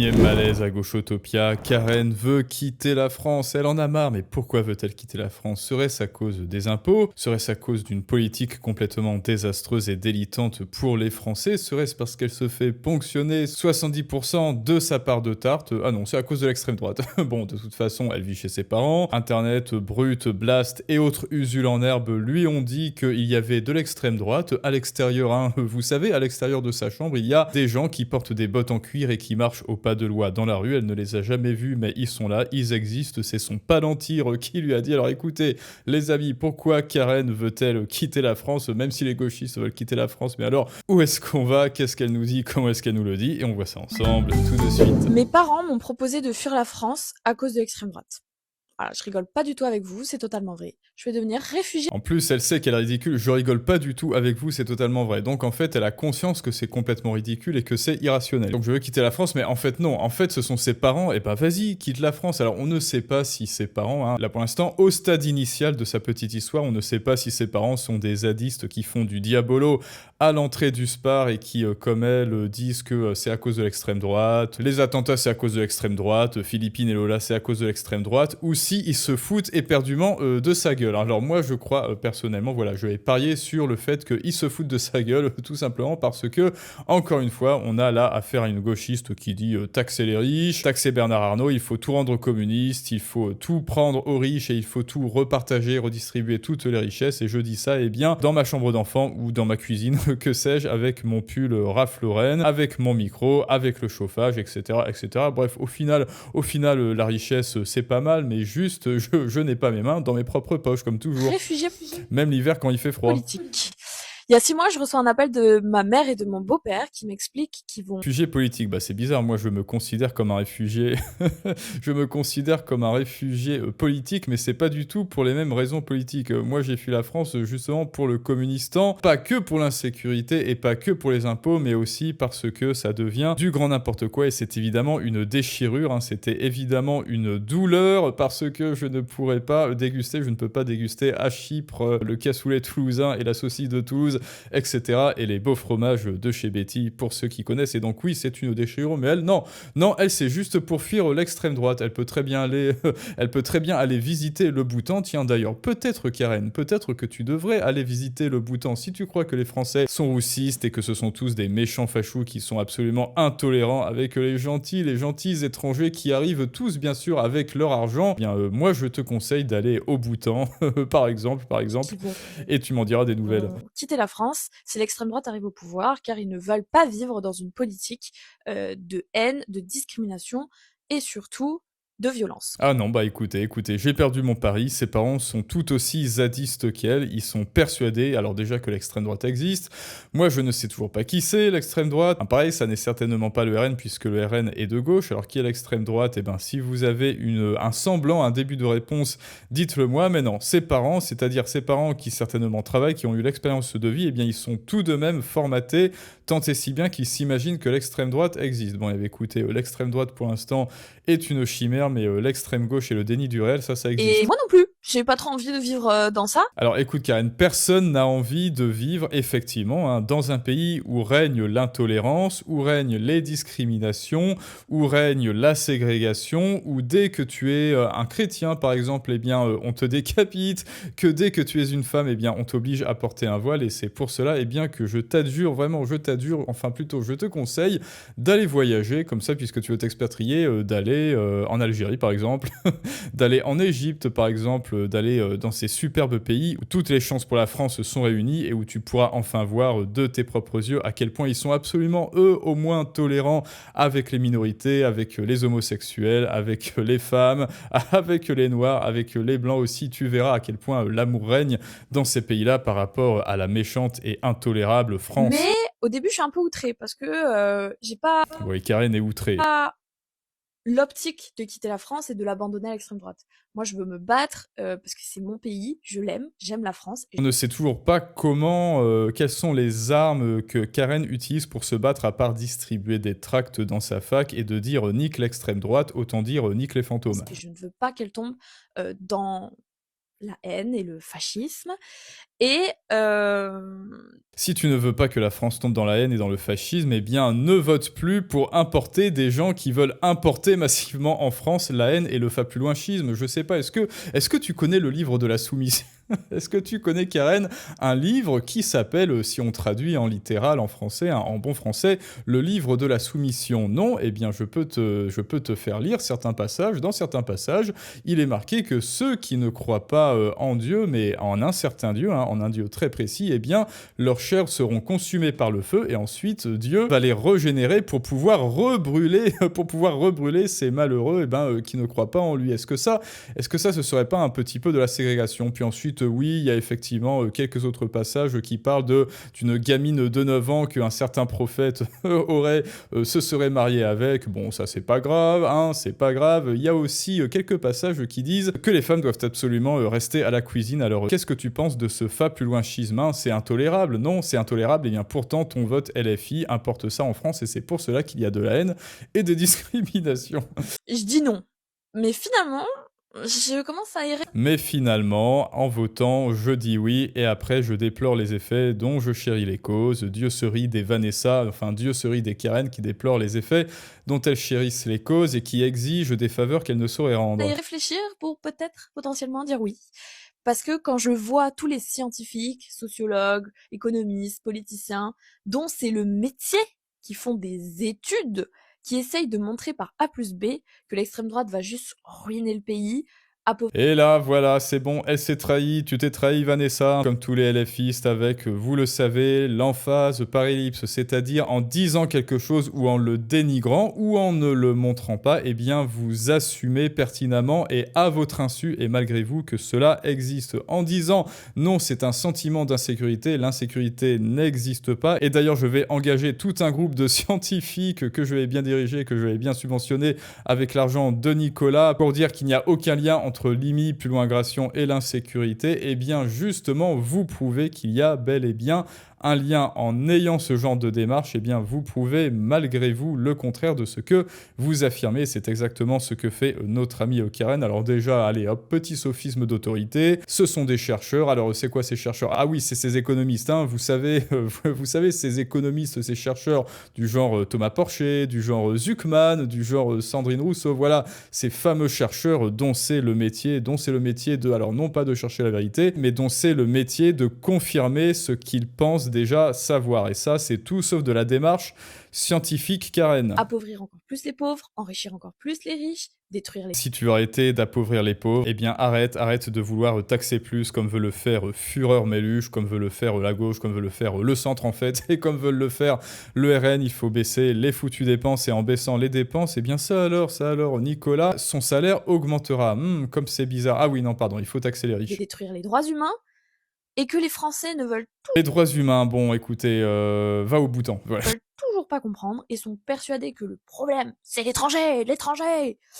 Énième malaise à Gauchotopia, Karen veut quitter la France, elle en a marre, mais pourquoi veut-elle quitter la France? Serait-ce à cause des impôts? Serait-ce à cause d'une politique complètement désastreuse et délitante pour les Français? Serait-ce parce qu'elle se fait ponctionner 70% de sa part de tarte? Ah non, c'est à cause de l'extrême droite. Bon, de toute façon, elle vit chez ses parents, Internet, Brut, Blast et autres usules en herbe lui ont dit qu'il y avait de l'extrême droite à l'extérieur, hein. Vous savez, à l'extérieur de sa chambre, il y a des gens qui portent des bottes en cuir et qui marchent au pas de loi dans la rue. Elle ne les a jamais vus, mais ils sont là, ils existent. C'est son palantir qui lui a dit, alors écoutez, les amis, pourquoi Karen veut-elle quitter la France, même si les gauchistes veulent quitter la France, mais alors, où est-ce qu'on va? Qu'est-ce qu'elle nous dit? Comment est-ce qu'elle nous le dit? Et on voit ça ensemble tout de suite. Mes parents m'ont proposé de fuir la France à cause de l'extrême droite. Voilà, je rigole pas du tout avec vous, c'est totalement vrai. Je vais devenir réfugiée En plus, elle sait qu'elle est ridicule, je rigole pas du tout avec vous, c'est totalement vrai. Donc en fait, elle a conscience que c'est complètement ridicule et que c'est irrationnel. Donc je veux quitter la France, mais en fait non, en fait ce sont ses parents, et bah vas-y, quitte la France. Alors on ne sait pas si ses parents, hein, là pour l'instant, au stade initial de sa petite histoire, on ne sait pas si ses parents sont des zadistes qui font du diabolo à l'entrée du Spar et qui, comme elle, disent que c'est à cause de l'extrême droite, les attentats c'est à cause de l'extrême droite, Philippine et Lola c'est à cause de l'extrême droite, ou si ils se foutent éperdument de sa gueule. Alors moi je crois personnellement, voilà, je vais parier sur le fait qu'ils se foutent de sa gueule, tout simplement parce que, encore une fois, on a là affaire à une gauchiste qui dit taxer les riches, taxer Bernard Arnault, il faut tout rendre aux communistes, il faut tout prendre aux riches et il faut tout repartager, redistribuer toutes les richesses, et je dis ça, eh bien, dans ma chambre d'enfant ou dans ma cuisine, que sais-je, avec mon pull Ralph Lauren, avec mon micro, avec le chauffage, etc., etc. Bref, au final, la richesse, c'est pas mal, mais juste, je n'ai pas mes mains dans mes propres poches, comme toujours. réfugiée Même l'hiver quand il fait froid. politique. Il y a 6 mois, je reçois un appel de ma mère et de mon beau-père qui m'expliquent qu'ils vont Réfugié politique, bah c'est bizarre, moi je me considère comme un réfugié. Je me considère comme un réfugié politique, mais c'est pas du tout pour les mêmes raisons politiques. Moi j'ai fui la France justement pour le communistan, pas que pour l'insécurité et pas que pour les impôts, mais aussi parce que ça devient du grand n'importe quoi et c'est évidemment une déchirure, hein. C'était évidemment une douleur parce que je ne pourrais pas déguster, je ne peux pas déguster à Chypre le cassoulet toulousain et la saucisse de Toulouse, etc. et les beaux fromages de chez Betty pour ceux qui connaissent. Et donc oui, c'est une déchirure, mais elle, non, elle c'est juste pour fuir l'extrême droite. Elle peut très bien aller, elle peut très bien aller visiter le Bhoutan. Tiens d'ailleurs, peut-être Karen, peut-être que tu devrais aller visiter le Bhoutan si tu crois que les Français sont roussistes et que ce sont tous des méchants fachous qui sont absolument intolérants avec les gentils étrangers qui arrivent tous bien sûr avec leur argent. Eh bien moi je te conseille d'aller au Bhoutan, par exemple, qui vont et tu m'en diras des nouvelles. quitter la France si l'extrême droite arrive au pouvoir, car ils ne veulent pas vivre dans une politique de haine, de discrimination et surtout de violence. Ah non, bah écoutez, j'ai perdu mon pari, ses parents sont tout aussi zadistes qu'elle, ils sont persuadés, alors déjà que l'extrême droite existe, moi je ne sais toujours pas qui c'est l'extrême droite, enfin, pareil, ça n'est certainement pas le RN puisque le RN est de gauche, alors qui est l'extrême droite? Eh ben si vous avez un semblant, un début de réponse, dites-le moi, mais non, ses parents, c'est-à-dire ses parents qui certainement travaillent, qui ont eu l'expérience de vie, eh bien ils sont tout de même formatés, tant et si bien qu'ils s'imaginent que l'extrême droite existe. Bon, eh bien, écoutez, l'extrême droite pour l'instant est une chimère, mais l'extrême gauche et le déni du réel, ça existe. Et moi non plus, j'ai pas trop envie de vivre dans ça. Alors écoute Karen, personne n'a envie de vivre effectivement hein, dans un pays où règne l'intolérance, où règnent les discriminations, où règne la ségrégation, où dès que tu es un chrétien par exemple, eh bien on te décapite, que dès que tu es une femme, eh bien on t'oblige à porter un voile et c'est pour cela eh bien que je t'adjure, vraiment je t'adjure, enfin plutôt je te conseille d'aller voyager comme ça puisque tu veux t'expatrier, d'aller en Algérie par exemple, d'aller en Égypte par exemple, d'aller dans ces superbes pays où toutes les chances pour la France sont réunies et où tu pourras enfin voir de tes propres yeux à quel point ils sont absolument, eux, au moins tolérants avec les minorités, avec les homosexuels, avec les femmes, avec les noirs, avec les blancs aussi. Tu verras à quel point l'amour règne dans ces pays-là par rapport à la méchante et intolérable France. Mais au début, je suis un peu outrée parce que j'ai pas Oui, Karen est outrée. l'optique de quitter la France et de l'abandonner à l'extrême droite. Moi, je veux me battre parce que c'est mon pays, je l'aime, j'aime la France. On ne sait toujours pas quelles sont les armes que Karen utilise pour se battre à part distribuer des tracts dans sa fac et de dire nique l'extrême droite, autant dire nique les fantômes. Je ne veux pas qu'elle tombe dans la haine et le fascisme. Et Si tu ne veux pas que la France tombe dans la haine et dans le fascisme, eh bien ne vote plus pour importer des gens qui veulent importer massivement en France la haine et le fa plus loin schisme. Je sais pas, est-ce que tu connais le livre de la soumission? Est-ce que tu connais, Karen, un livre qui s'appelle, si on traduit en littéral, en français, hein, en bon français, le livre de la soumission? Non, eh bien je peux te faire lire certains passages. Dans certains passages, il est marqué que ceux qui ne croient pas en Dieu, mais en un certain Dieu, hein, en un Dieu très précis, eh bien leurs chairs seront consumées par le feu et ensuite Dieu va les régénérer pour pouvoir rebrûler, ces malheureux qui ne croient pas en lui. Est-ce que ça, ce serait pas un petit peu de la ségrégation? Puis ensuite, oui, il y a effectivement quelques autres passages qui parlent d'une gamine de 9 ans qu'un certain prophète se serait marié avec. Bon, ça c'est pas grave, hein, c'est pas grave. Il y a aussi quelques passages qui disent que les femmes doivent absolument rester à la cuisine. Alors, qu'est-ce que tu penses de ce fa plus loin schisme, hein? C'est intolérable? Non, c'est intolérable. Et bien pourtant, ton vote LFI importe ça en France et c'est pour cela qu'il y a de la haine et des discriminations. je dis non. Mais finalement, je commence à y Mais finalement, en votant, je dis oui, et après je déplore les effets dont je chéris les causes. Dieu se rit des Vanessa, enfin Dieu se rit des Karen qui déplorent les effets dont elles chérissent les causes et qui exigent des faveurs qu'elles ne sauraient rendre. réfléchir pour peut-être potentiellement dire oui. Parce que quand je vois tous les scientifiques, sociologues, économistes, politiciens, dont c'est le métier, qui font des études, qui essayent de montrer par A plus B que l'extrême droite va juste ruiner le pays, Et là, voilà, c'est bon, elle s'est trahie, tu t'es trahi Vanessa, comme tous les LFistes avec, vous le savez, l'emphase par ellipse, c'est-à-dire en disant quelque chose ou en le dénigrant ou en ne le montrant pas, eh bien vous assumez pertinemment et à votre insu et malgré vous que cela existe. En disant non, c'est un sentiment d'insécurité, l'insécurité n'existe pas, et d'ailleurs je vais engager tout un groupe de scientifiques que je vais bien diriger, que je vais bien subventionner avec l'argent de Nicolas pour dire qu'il n'y a aucun lien entre l'IMI, plus loin aggravation et l'insécurité, et bien justement vous prouvez qu'il y a bel et bien un lien en ayant ce genre de démarche, et bien vous prouvez malgré vous le contraire de ce que vous affirmez. C'est exactement ce que fait notre ami Karen. Alors déjà, allez hop, petit sophisme d'autorité. Ce sont des chercheurs. Alors c'est quoi ces chercheurs? Ah oui, c'est ces économistes. Hein. Vous savez, ces économistes, ces chercheurs du genre Thomas Porcher, du genre Zuckman, du genre Sandrine Rousseau. Voilà, ces fameux chercheurs dont c'est le métier de, alors non pas de chercher la vérité, mais dont c'est le métier de confirmer ce qu'ils pensent déjà savoir. Et ça, c'est tout sauf de la démarche scientifique, Karen. appauvrir encore plus les pauvres, enrichir encore plus les riches, détruire les... Si tu veux arrêter d'appauvrir les pauvres, eh bien arrête de vouloir taxer plus comme veut le faire Führer Méluche, comme veut le faire la gauche, comme veut le faire le centre en fait, et comme veulent le faire le RN. Il faut baisser les foutues dépenses et en baissant les dépenses, eh bien ça alors, Nicolas, son salaire augmentera. Comme c'est bizarre. Ah oui, non, pardon, il faut taxer les riches. détruire les droits humains, et que les Français ne veulent Les droits humains, bon, écoutez, va au bouton. Voilà. toujours pas comprendre et sont persuadés que le problème, c'est l'étranger.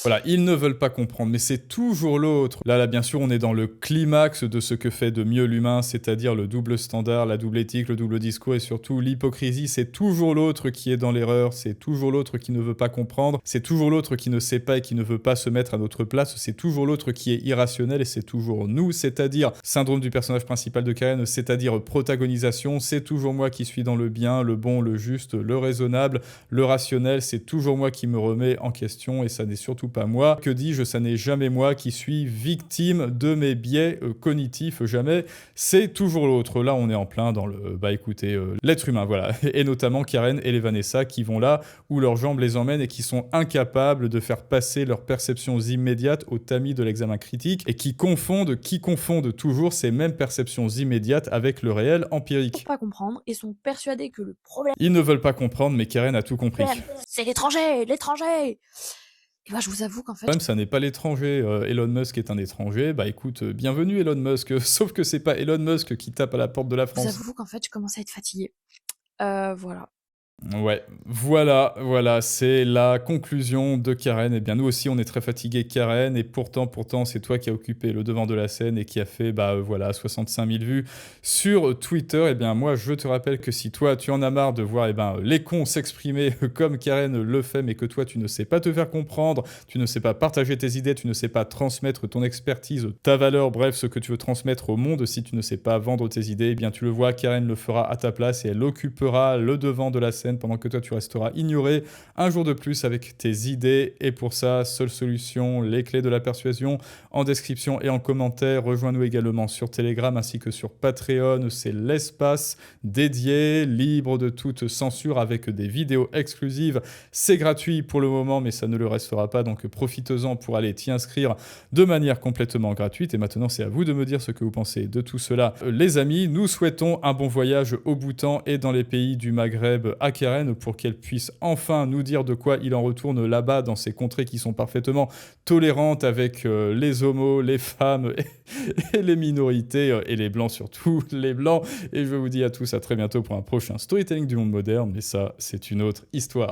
Voilà, ils ne veulent pas comprendre, mais c'est toujours l'autre. Là, bien sûr, on est dans le climax de ce que fait de mieux l'humain, c'est-à-dire le double standard, la double éthique, le double discours et surtout l'hypocrisie. C'est toujours l'autre qui est dans l'erreur, c'est toujours l'autre qui ne veut pas comprendre, c'est toujours l'autre qui ne sait pas et qui ne veut pas se mettre à notre place, c'est toujours l'autre qui est irrationnel et c'est toujours nous, c'est-à-dire syndrome du personnage principal de Karen, c'est-à-dire protagonisation, c'est toujours moi qui suis dans le bien, le bon, le juste, le raisonnable, le rationnel, c'est toujours moi qui me remets en question et ça n'est surtout pas moi. Que dis-je, ça n'est jamais moi qui suis victime de mes biais cognitifs, jamais. C'est toujours l'autre. Là, on est en plein dans le, l'être humain, voilà. Et notamment Karen et les Vanessa qui vont là où leurs jambes les emmènent et qui sont incapables de faire passer leurs perceptions immédiates au tamis de l'examen critique et qui confondent toujours ces mêmes perceptions immédiates avec le réel empirique. Pas comprendre et sont persuadés que le problème... Ils ne veulent pas comprendre, mais Karen a tout compris. C'est l'étranger. Et moi, je vous avoue qu'en fait... Même ça n'est pas l'étranger. Elon Musk est un étranger. Bah écoute, bienvenue Elon Musk. Sauf que c'est pas Elon Musk qui tape à la porte de la France. Je vous avoue qu'en fait, je commence à être fatiguée. Voilà. Ouais, voilà, c'est la conclusion de Karen. Eh bien, nous aussi, on est très fatigués, Karen, et pourtant, c'est toi qui as occupé le devant de la scène et qui a fait, voilà, 65 000 vues sur Twitter. Eh bien, moi, je te rappelle que si toi, tu en as marre de voir, les cons s'exprimer comme Karen le fait, mais que toi, tu ne sais pas te faire comprendre, tu ne sais pas partager tes idées, tu ne sais pas transmettre ton expertise, ta valeur, bref, ce que tu veux transmettre au monde, si tu ne sais pas vendre tes idées, eh bien, tu le vois, Karen le fera à ta place et elle occupera le devant de la scène pendant que toi tu resteras ignoré un jour de plus avec tes idées. Et pour ça, seule solution, les clés de la persuasion en description et en commentaire. Rejoins-nous également sur Telegram ainsi que sur Patreon. C'est l'espace dédié, libre de toute censure avec des vidéos exclusives. C'est gratuit pour le moment, mais ça ne le restera pas. Donc profite-en pour aller t'y inscrire de manière complètement gratuite. Et maintenant, c'est à vous de me dire ce que vous pensez de tout cela. Les amis, nous souhaitons un bon voyage au Bhoutan et dans les pays du Maghreb à Karen pour qu'elle puisse enfin nous dire de quoi il en retourne là-bas dans ces contrées qui sont parfaitement tolérantes avec les homos, les femmes et les minorités et les blancs surtout, les blancs. Et je vous dis à tous à très bientôt pour un prochain Storytelling du monde moderne, mais ça, c'est une autre histoire.